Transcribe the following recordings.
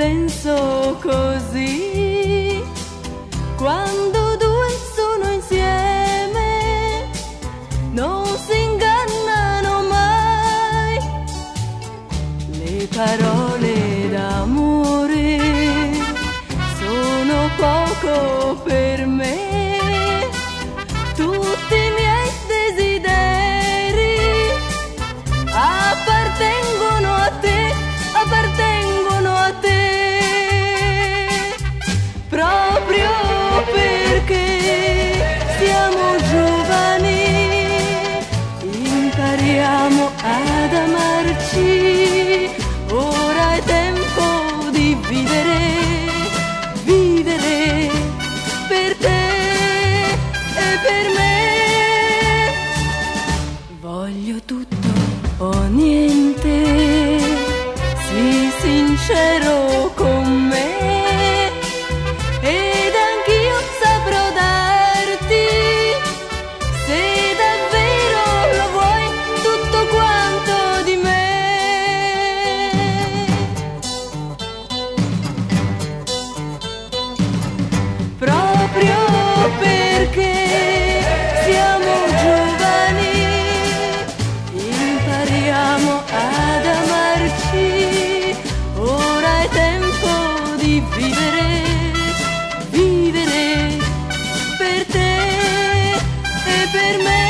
penso così, quando due sono insieme non si ingannano mai. Le parole d'amore sono poco per me, tutti i miei desideri appartengono a te, appartengono a te. Proprio perché siamo giovani impariamo ad amarci, ora è tempo di vivere, vivere per te e per me. Voglio tutto o niente, sii sincero con me ed anch'io saprò darti, se davvero lo vuoi, tutto quanto di me. Proprio perché siamo giovani impariamo ad amarci, ora è tempo di vivere, vivere per te e per me.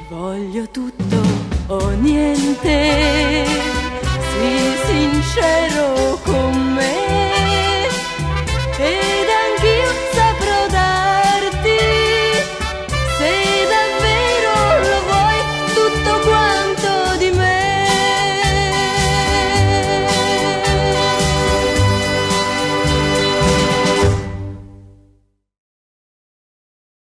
Voglio tutto o niente,